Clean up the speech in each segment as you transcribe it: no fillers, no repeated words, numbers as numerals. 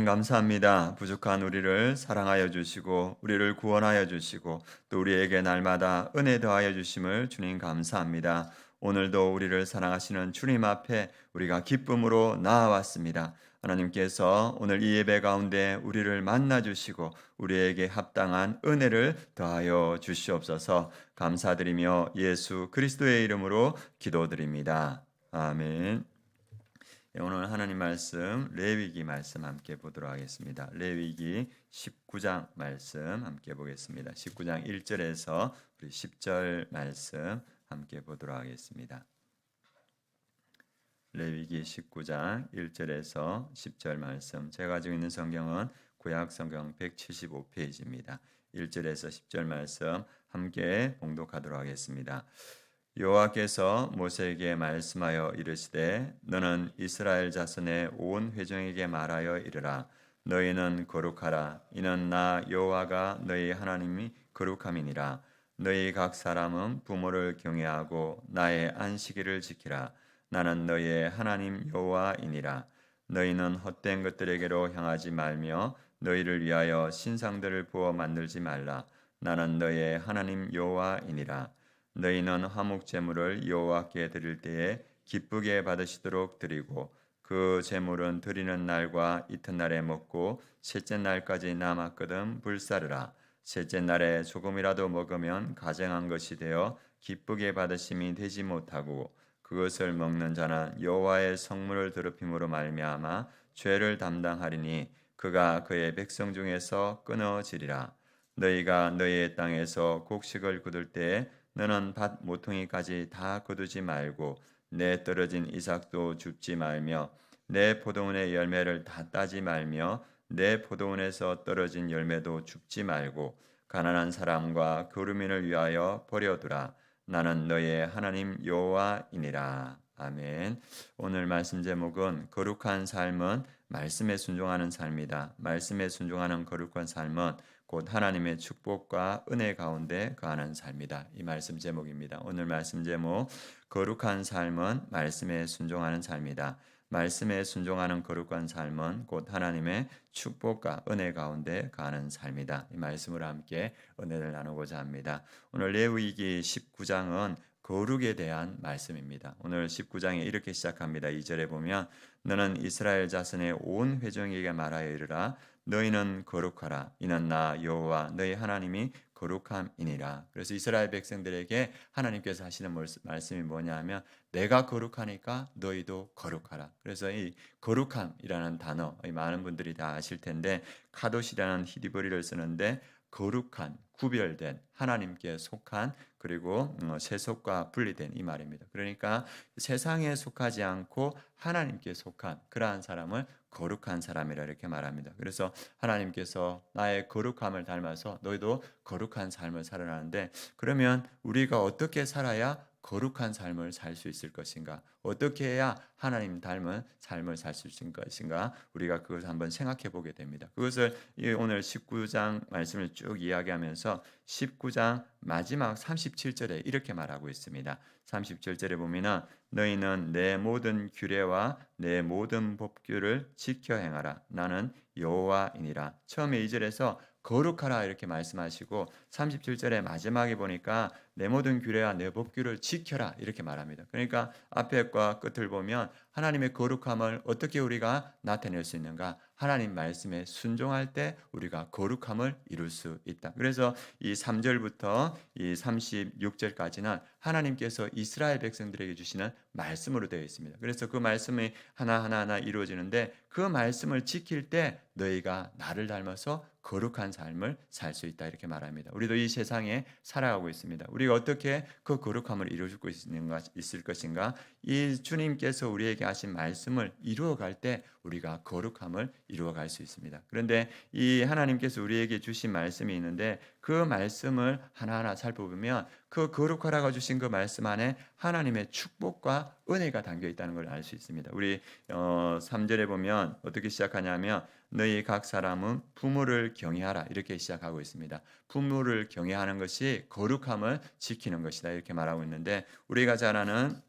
하나님 감사합니다. 부족한 우리를 사랑하여 주시고 우리를 구원하여 주시고 또 우리에게 날마다 은혜 더하여 주심을 주님 감사합니다. 오늘도 우리를 사랑하시는 주님 앞에 우리가 기쁨으로 나아왔습니다. 하나님께서 오늘 이 예배 가운데 우리를 만나 주시고 우리에게 합당한 은혜를 더하여 주시옵소서. 감사드리며 예수 그리스도의 이름으로 기도드립니다. 아멘. 오늘 하나님 말씀 레위기 말씀 함께 보도록 하겠습니다. 레위기 19장 말씀 함께 보겠습니다. 19장 1절에서 우리 10절 말씀 함께 보도록 하겠습니다. 레위기 19장 1절에서 10절 말씀, 제가 가지고 있는 성경은 구약 성경 175페이지입니다. 1절에서 10절 말씀 함께 봉독하도록 하겠습니다. 여호와께서 모세에게 말씀하여 이르시되 너는 이스라엘 자손의 온 회중에게 말하여 이르라. 너희는 거룩하라. 이는 나 여호와가 너희 하나님이 거룩함이니라. 너희 각 사람은 부모를 경외하고 나의 안식일을 지키라. 나는 너희의 하나님 여호와이니라. 너희는 헛된 것들에게로 향하지 말며 너희를 위하여 신상들을 부어 만들지 말라. 나는 너희의 하나님 여호와이니라. 너희는 화목 제물을 여호와께 드릴 때에 기쁘게 받으시도록 드리고 그 제물은 드리는 날과 이튿날에 먹고 셋째 날까지 남았거든 불사르라. 셋째 날에 조금이라도 먹으면 가증한 것이 되어 기쁘게 받으심이 되지 못하고 그것을 먹는 자는 여호와의 성물을 더럽힘으로 말미암아 죄를 담당하리니 그가 그의 백성 중에서 끊어지리라. 너희가 너희의 땅에서 곡식을 거둘 때에 너는 밭 모퉁이까지 다 거두지 말고 내 떨어진 이삭도 줍지 말며 내 포도원의 열매를 다 따지 말며 내 포도원에서 떨어진 열매도 줍지 말고 가난한 사람과 거류민을 위하여 버려두라. 나는 너의 하나님 여호와이니라. 아멘. 오늘 말씀 제목은 거룩한 삶은 말씀에 순종하는 삶이다. 말씀에 순종하는 거룩한 삶은 곧 하나님의 축복과 은혜 가운데 거하는 삶이다. 이 말씀 제목입니다. 오늘 말씀 제목 거룩한 삶은 말씀에 순종하는 삶이다. 말씀에 순종하는 거룩한 삶은 곧 하나님의 축복과 은혜 가운데 거하는 삶이다. 이 말씀으로 함께 은혜를 나누고자 합니다. 오늘 레위기 19장은 거룩에 대한 말씀입니다. 오늘 19장에 이렇게 시작합니다. 2절에 보면 너는 이스라엘 자손의 온 회중에게 말하여 이르라. 너희는 거룩하라. 이는 나 여호와 너희 하나님이 거룩함이니라. 그래서 이스라엘 백성들에게 하나님께서 하시는 말씀이 뭐냐 하면 내가 거룩하니까 너희도 거룩하라. 그래서 이 거룩함이라는 단어 많은 분들이 다 아실 텐데 카도시라는 히브리어를 쓰는데 거룩한, 구별된, 하나님께 속한 그리고 세속과 분리된 이 말입니다. 그러니까 세상에 속하지 않고 하나님께 속한 그러한 사람을 거룩한 사람이라 이렇게 말합니다. 그래서 하나님께서 나의 거룩함을 닮아서 너희도 거룩한 삶을 살아라는데 그러면 우리가 어떻게 살아야 거룩한 삶을 살 수 있을 것인가? 어떻게 해야 하나님 닮은 삶을 살 수 있을 것인가? 우리가 그것을 한번 생각해 보게 됩니다. 그것을 오늘 19장 말씀을 쭉 이야기하면서 19장 마지막 37절에 이렇게 말하고 있습니다. 37절에 보면은 너희는 내 모든 규례와 내 모든 법규를 지켜 행하라. 나는 여호와이니라. 처음에 2절에서 거룩하라 이렇게 말씀하시고 37절의 마지막에 보니까 내 모든 규례와 내 법규를 지켜라 이렇게 말합니다. 그러니까 앞에과 끝을 보면 하나님의 거룩함을 어떻게 우리가 나타낼 수 있는가? 하나님 말씀에 순종할 때 우리가 거룩함을 이룰 수 있다. 그래서 이 3절부터 이 36절까지는 하나님께서 이스라엘 백성들에게 주시는 말씀으로 되어 있습니다. 그래서 그 말씀이 하나하나 이루어지는데 그 말씀을 지킬 때 너희가 나를 닮아서 거룩한 삶을 살 수 있다 이렇게 말합니다. 우리도 이 세상에 살아가고 있습니다. 우리가 어떻게 그 거룩함을 이룰 수 있을 것인가? 이 주님께서 우리에게 하신 말씀을 이루어갈 때 우리가 거룩함을 이루어갈 수 있습니다. 그런데 이 하나님께서 우리에게 주신 말씀이 있는데 그 말씀을 하나하나 살펴보면 그 거룩하라고 주신 그 말씀 안에 하나님의 축복과 은혜가 담겨 있다는 걸 알 수 있습니다. 우리 3절에 보면 어떻게 시작하냐면 너희 각 사람은 부모를 경외하라 이렇게 시작하고 있습니다. 부모를 경외하는 것이 거룩함을 지키는 것이다 이렇게 말하고 있는데 우리가 잘 아는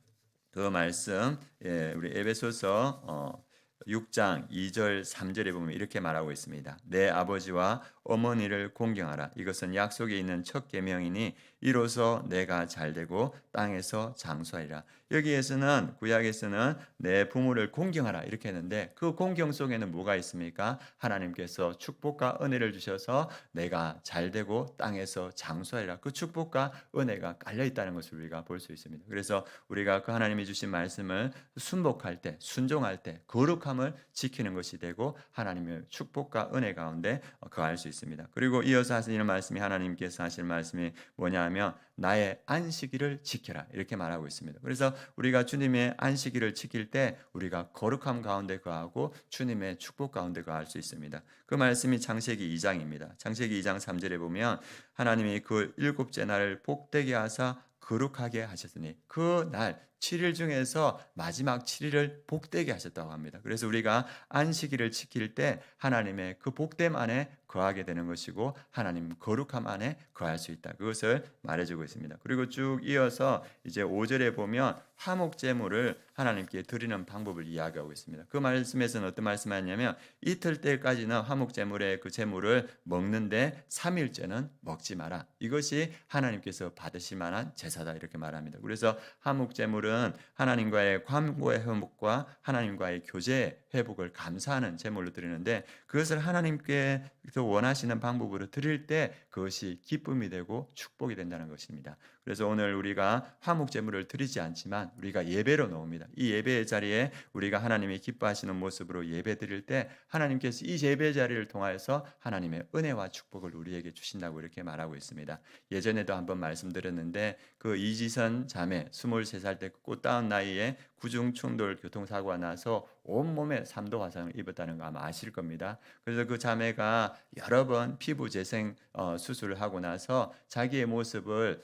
그 말씀 우리 에베소서 6장 2절 3절에 보면 이렇게 말하고 있습니다. 내 아버지와 어머니를 공경하라. 이것은 약속에 있는 첫 계명이니 이로써 내가 잘되고 땅에서 장수하리라. 여기에서는 구약에서는 내 부모를 공경하라 이렇게 했는데 그 공경 속에는 뭐가 있습니까? 하나님께서 축복과 은혜를 주셔서 내가 잘되고 땅에서 장수하리라. 그 축복과 은혜가 깔려 있다는 것을 우리가 볼 수 있습니다. 그래서 우리가 그 하나님이 주신 말씀을 순복할 때, 순종할 때 거룩함을 지키는 것이 되고 하나님의 축복과 은혜 가운데 거할 수 있습니다. 그리고 이어서 하시는 말씀이 하나님께서 하실 말씀이 뭐냐하면 나의 안식일을 지켜라 이렇게 말하고 있습니다. 그래서 우리가 주님의 안식일을 지킬 때 우리가 거룩함 가운데 거하고 주님의 축복 가운데 거할 수 있습니다. 그 말씀이 창세기 2장입니다. 창세기 2장 3절에 보면 하나님이 그 일곱째 날을 복되게 하사 거룩하게 하셨으니 그 날 7일 중에서 마지막 7일을 복되게 하셨다고 합니다. 그래서 우리가 안식일을 지킬 때 하나님의 그 복됨 안에 거하게 되는 것이고 하나님 거룩함 안에 거할 수 있다. 그것을 말해주고 있습니다. 그리고 쭉 이어서 이제 5절에 보면 화목 제물을 하나님께 드리는 방법을 이야기하고 있습니다. 그 말씀에서는 어떤 말씀하냐면 이틀 때까지는 화목 제물의 그 제물을 먹는데 3일째는 먹지 마라. 이것이 하나님께서 받으실 만한 제사다 이렇게 말합니다. 그래서 화목 제물은 하나님과의 관계의 회복과 하나님과의 교제 회복을 감사하는 제물로 드리는데 그것을 하나님께서 원하시는 방법으로 드릴 때 그것이 기쁨이 되고 축복이 된다는 것입니다. 그래서 오늘 우리가 화목 제물을 드리지 않지만 우리가 예배로 나옵니다. 이 예배의 자리에 우리가 하나님이 기뻐하시는 모습으로 예배 드릴 때 하나님께서 이 예배 자리를 통하여서 하나님의 은혜와 축복을 우리에게 주신다고 이렇게 말하고 있습니다. 예전에도 한번 말씀드렸는데 그 이지선 자매 23살 때 꽃다운 나이에 구중충돌 교통사고가 나서 온몸에 3도 화상을 입었다는 거 아마 아실 겁니다. 그래서 그 자매가 여러 번 피부 재생 수술을 하고 나서 자기의 모습을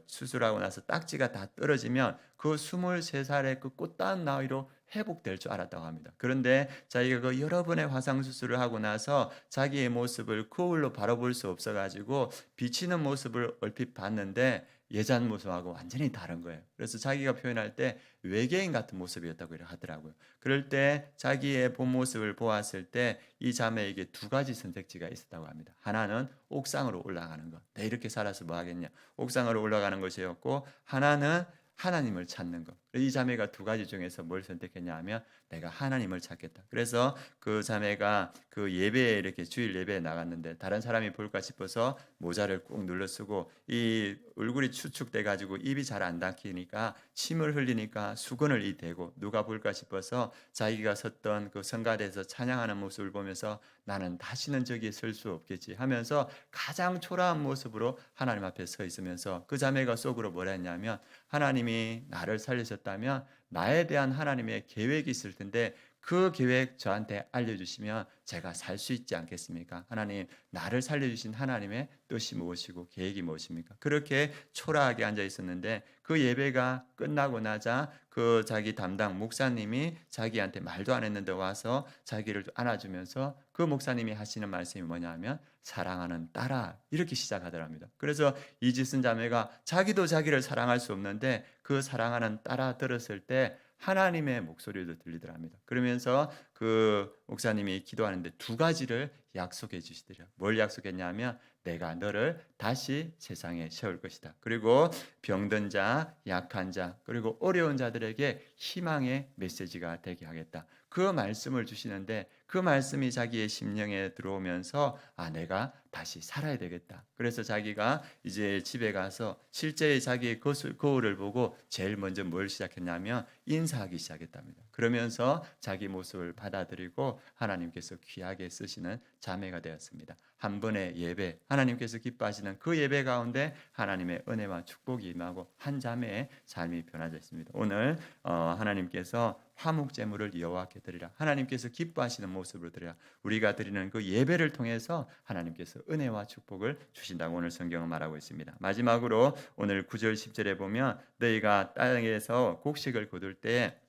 수술하고 나서 딱지가 다 떨어지면 그 23살의 그 꽃다운 나이로 회복될 줄 알았다고 합니다. 그런데 자기가 그 여러 번의 화상 수술을 하고 나서 자기의 모습을 거울로 바라볼 수 없어가지고 비치는 모습을 얼핏 봤는데 예전 모습하고 완전히 다른 거예요. 그래서 자기가 표현할 때 외계인 같은 모습이었다고 하더라고요. 그럴 때 자기의 본 모습을 보았을 때 이 자매에게 두 가지 선택지가 있었다고 합니다. 하나는 옥상으로 올라가는 것. 내 이렇게 살아서 뭐 하겠냐. 옥상으로 올라가는 것이었고 하나는 하나님을 찾는 것. 이 자매가 두 가지 중에서 뭘 선택했냐 하면 내가 하나님을 찾겠다. 그래서 그 자매가 그 예배에 이렇게 주일 예배에 나갔는데 다른 사람이 볼까 싶어서 모자를 꾹 눌러 쓰고 이 얼굴이 추측돼 가지고 입이 잘 안 닦이니까 침을 흘리니까 수건을 이 대고 누가 볼까 싶어서 자기가 섰던 그 성가대에서 찬양하는 모습을 보면서 나는 다시는 저기에 설 수 없겠지 하면서 가장 초라한 모습으로 하나님 앞에 서 있으면서 그 자매가 속으로 뭐라 했냐면 하나님이 나를 살리셨다면 나에 대한 하나님의 계획이 있을 텐데 그 계획 저한테 알려주시면 제가 살 수 있지 않겠습니까? 하나님 나를 살려주신 하나님의 뜻이 무엇이고 계획이 무엇입니까? 그렇게 초라하게 앉아 있었는데 그 예배가 끝나고 나자 그 자기 담당 목사님이 자기한테 말도 안 했는데 와서 자기를 안아주면서 그 목사님이 하시는 말씀이 뭐냐면 사랑하는 딸아 이렇게 시작하더랍니다. 그래서 이지순 자매가 자기도 자기를 사랑할 수 없는데 그 사랑하는 딸아 들었을 때 하나님의 목소리도 들리더랍니다. 그러면서 그 목사님이 기도하는데 두 가지를 약속해 주시더래요. 뭘 약속했냐면 내가 너를 다시 세상에 세울 것이다. 그리고 병든 자, 약한 자, 그리고 어려운 자들에게 희망의 메시지가 되게 하겠다. 그 말씀을 주시는데 그 말씀이 자기의 심령에 들어오면서 내가 다시 살아야 되겠다. 그래서 자기가 이제 집에 가서 실제 자기의 거울을 보고 제일 먼저 뭘 시작했냐면 인사하기 시작했답니다. 그러면서 자기 모습을 받아들이고 하나님께서 귀하게 쓰시는 자매가 되었습니다. 한 번의 예배, 하나님께서 기뻐하시는 그 예배 가운데 하나님의 은혜와 축복이 임하고 한 자매의 삶이 변화됐습니다. 오늘 하나님께서 화목 제물을 여호와께 드리라. 하나님께서 기뻐하시는 모습으로 드리라. 우리가 드리는 그 예배를 통해서 하나님께서 은혜와 축복을 주신다고 오늘 성경은 말하고 있습니다. 마지막으로 오늘 9절 10절에 보면 너희가 땅에서 곡식을 거둘 때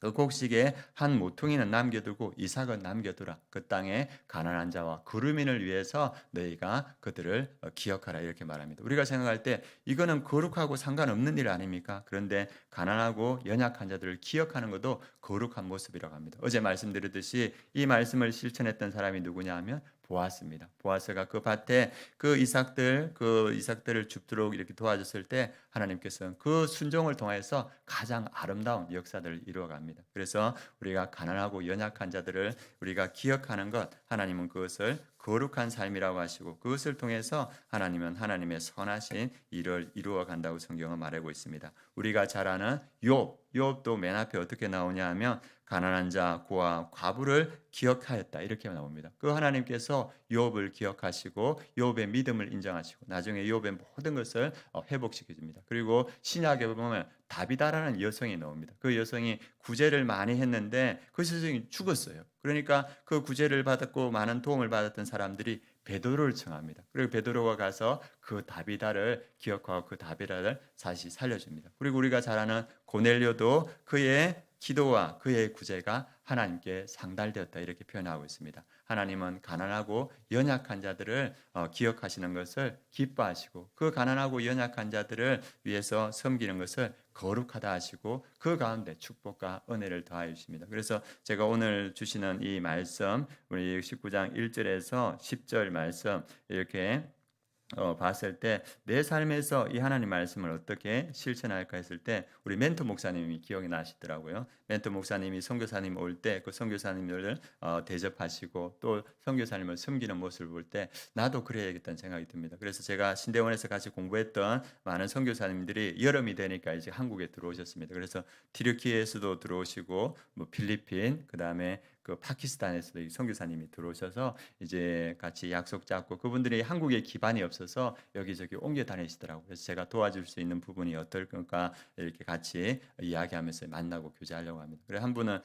그 곡식에 한 모퉁이는 남겨두고 이삭은 남겨두라. 그 땅에 가난한 자와 구름인을 위해서 너희가 그들을 기억하라 이렇게 말합니다. 우리가 생각할 때 이거는 거룩하고 상관없는 일 아닙니까? 그런데 가난하고 연약한 자들을 기억하는 것도 거룩한 모습이라고 합니다. 어제 말씀드렸듯이 이 말씀을 실천했던 사람이 누구냐 하면 보아스입니다. 보아스가 그 밭에 그 이삭들을 줍도록 이렇게 도와줬을 때 하나님께서는 그 순종을 통해서 가장 아름다운 역사들을 이루어갑니다. 그래서 우리가 가난하고 연약한 자들을 우리가 기억하는 것, 하나님은 그것을 거룩한 삶이라고 하시고 그것을 통해서 하나님은 하나님의 선하신 일을 이루어 간다고 성경은 말하고 있습니다. 우리가 잘 아는 욥도 맨 앞에 어떻게 나오냐 하면 가난한 자, 고아, 과부를 기억하였다 이렇게 나옵니다. 그 하나님께서 욥을 기억하시고 욥의 믿음을 인정하시고 나중에 욥의 모든 것을 회복시켜 줍니다. 그리고 신약에 보면 다비다라는 여성이 나옵니다. 그 여성이 구제를 많이 했는데 그 여성이 죽었어요. 그러니까 그 구제를 받았고 많은 도움을 받았던 사람들이 베드로를 청합니다. 그리고 베드로가 가서 그 다비다를 기억하고 그 다비다를 다시 살려줍니다. 그리고 우리가 잘 아는 고넬료도 그의 기도와 그의 구제가 하나님께 상달되었다 이렇게 표현하고 있습니다. 하나님은 가난하고 연약한 자들을 기억하시는 것을 기뻐하시고 그 가난하고 연약한 자들을 위해서 섬기는 것을 거룩하다 하시고 그 가운데 축복과 은혜를 더하여 주십니다. 그래서 제가 오늘 주시는 이 말씀 우리 19장 1절에서 10절 말씀 이렇게 봤을 때 내 삶에서 이 하나님 말씀을 어떻게 실천할까 했을 때 우리 멘토 목사님이 기억이 나시더라고요. 멘토 목사님이 선교사님 올 때 그 선교사님을 대접하시고 또 선교사님을 섬기는 모습을 볼 때 나도 그래야겠다는 생각이 듭니다. 그래서 제가 신대원에서 같이 공부했던 많은 선교사님들이 여름이 되니까 이제 한국에 들어오셨습니다. 그래서 티르키에서도 들어오시고 뭐 필리핀 그다음에 그 파키스탄에서도 선교사님이 들어오셔서 이제 같이 약속 잡고 그분들이 한국에 기반이 없어서 여기저기 옮겨 다니시더라고요. 그래서 제가 도와줄 수 있는 부분이 어떨까 이렇게 같이 이야기하면서 만나고 교제하려고 합니다. 그래서 한 분은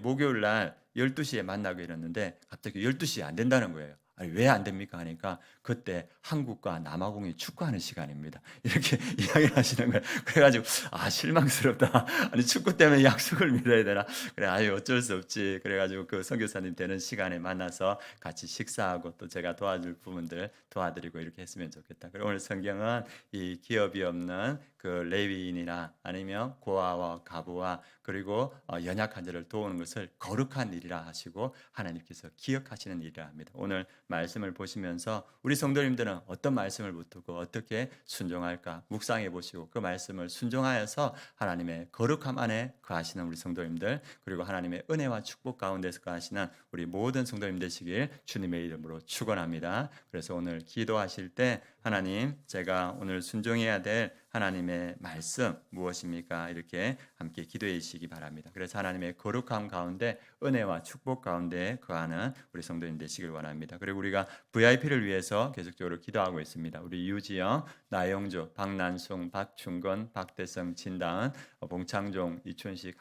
목요일 날 12시에 만나고 이랬는데 갑자기 12시에 안 된다는 거예요. 아니 왜 안 됩니까 하니까 그때 한국과 남아공이 축구하는 시간입니다. 이렇게 이야기를 하시는 거예요. 그래가지고 실망스럽다. 아니 축구 때문에 약속을 미뤄야 되나? 그래 어쩔 수 없지. 그래가지고 그 선교사님 되는 시간에 만나서 같이 식사하고 또 제가 도와줄 부분들 도와드리고 이렇게 했으면 좋겠다. 그리고 오늘 성경은 이 기업이 없는 그 레위인이나 아니면 고아와 가부와 그리고 연약한 자를 도우는 것을 거룩한 일이라 하시고 하나님께서 기억하시는 일이라 합니다. 오늘 말씀을 보시면서 우리 성도님들은 어떤 말씀을 붙들고 어떻게 순종할까 묵상해 보시고 그 말씀을 순종하여서 하나님의 거룩함 안에 거하시는 우리 성도님들 그리고 하나님의 은혜와 축복 가운데서 거하시는 우리 모든 성도님 되시길 주님의 이름으로 축원합니다. 그래서 오늘 기도하실 때 하나님 제가 오늘 순종해야 될 하나님의 말씀 무엇입니까? 이렇게 함께 기도해 주시기 바랍니다. 그래서 하나님의 거룩함 가운데 은혜와 축복 가운데 거하는 우리 성도님 되시길 원합니다. 그리고 우리가 VIP를 위해서 계속적으로 기도하고 있습니다. 우리 유지영, 나영조, 박난송, 박충건, 박대성, 진다은, 봉창종, 이춘식,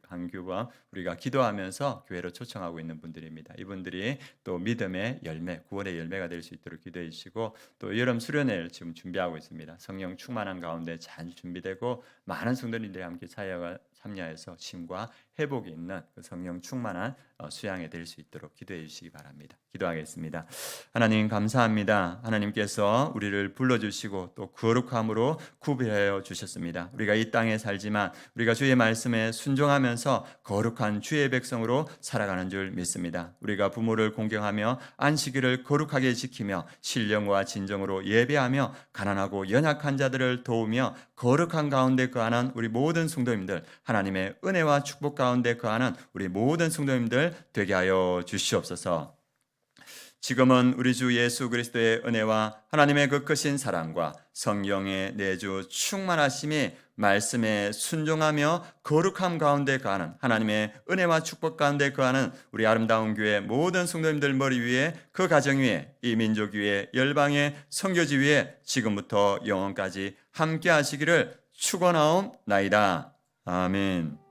한규범 우리가 기도하면서 교회로 초청하고 있는 분들입니다. 이분들이 또 믿음의 열매, 구원의 열매가 될 수 있도록 기도해 주시고 또 여름 수련회를 지금 준비하고 있습니다. 성령 충만한 가운데 잘 준비되고 많은 성도님들이 함께 참여해서 심과 회복이 있는 그 성령 충만한 수양이 될 수 있도록 기도해 주시기 바랍니다. 기도하겠습니다. 하나님 감사합니다. 하나님께서 우리를 불러주시고 또 거룩함으로 구별하여 주셨습니다. 우리가 이 땅에 살지만 우리가 주의 말씀에 순종하면서 거룩한 주의 백성으로 살아가는 줄 믿습니다. 우리가 부모를 공경하며 안식일을 거룩하게 지키며 신령과 진정으로 예배하며 가난하고 연약한 자들을 도우며 거룩한 가운데 거하는 우리 모든 성도님들 하나님의 은혜와 축복 가운데 거하는 우리 모든 성도님들 되게 하여 주시옵소서. 지금은 우리 주 예수 그리스도의 은혜와 하나님의 그 크신 사랑과 성령의 내주 충만하심이 말씀에 순종하며 거룩함 가운데 거하는 하나님의 은혜와 축복 가운데 거하는 우리 아름다운 교회 모든 성도님들 머리 위에 그 가정 위에 이 민족 위에 열방의 선교지 위에 지금부터 영원까지 함께 하시기를 축원하옵나이다. 아멘.